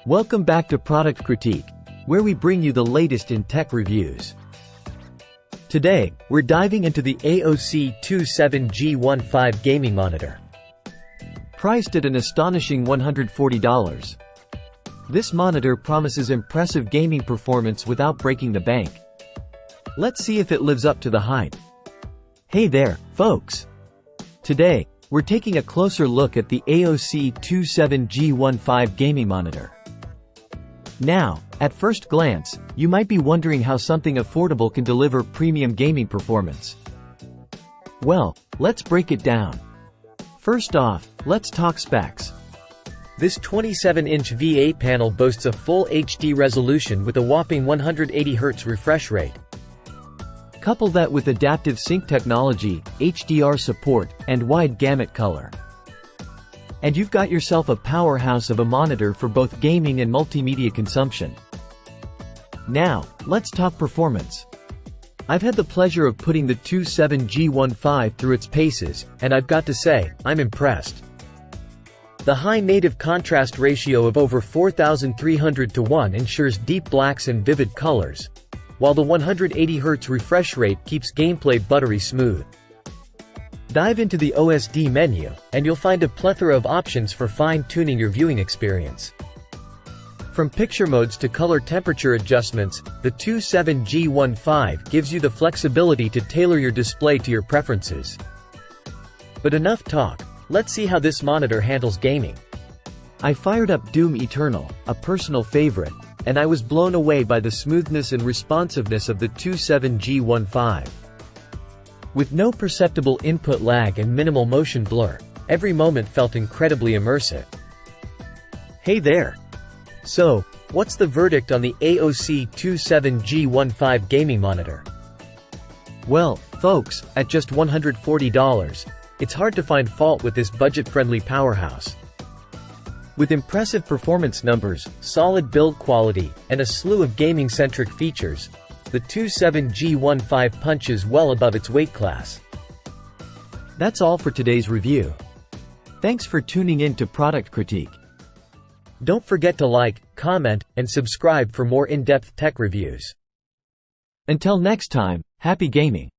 Welcome back to Product Critique, where we bring you the latest in tech reviews. Today, we're diving into the AOC 27G15 gaming monitor. Priced at an astonishing $140. This monitor promises impressive gaming performance without breaking the bank. Let's see if it lives up to the hype. Hey there, folks! Today, we're taking a closer look at the AOC 27G15 gaming monitor. Now, at first glance, you might be wondering how something affordable can deliver premium gaming performance. Well, let's break it down. First off, let's talk specs. This 27-inch V8 panel boasts a full HD resolution with a whopping 180Hz refresh rate. Couple that with adaptive sync technology, HDR support, and wide gamut color. And you've got yourself a powerhouse of a monitor for both gaming and multimedia consumption. Now, let's talk performance. I've had the pleasure of putting the 27G15 through its paces, and I've got to say, I'm impressed. The high native contrast ratio of over 4,300:1 ensures deep blacks and vivid colors, while the 180Hz refresh rate keeps gameplay buttery smooth. Dive into the OSD menu, and you'll find a plethora of options for fine-tuning your viewing experience. From picture modes to color temperature adjustments, the 27G15 gives you the flexibility to tailor your display to your preferences. But enough talk, let's see how this monitor handles gaming. I fired up Doom Eternal, a personal favorite, and I was blown away by the smoothness and responsiveness of the 27G15. With no perceptible input lag and minimal motion blur, every moment felt incredibly immersive. Hey there! So, what's the verdict on the AOC 27G15 gaming monitor? Well, folks, at just $140, it's hard to find fault with this budget-friendly powerhouse. With impressive performance numbers, solid build quality, and a slew of gaming-centric features, the 27G15 punches well above its weight class. That's all for today's review. Thanks for tuning in to Product Critique. Don't forget to like, comment, and subscribe for more in-depth tech reviews. Until next time, happy gaming!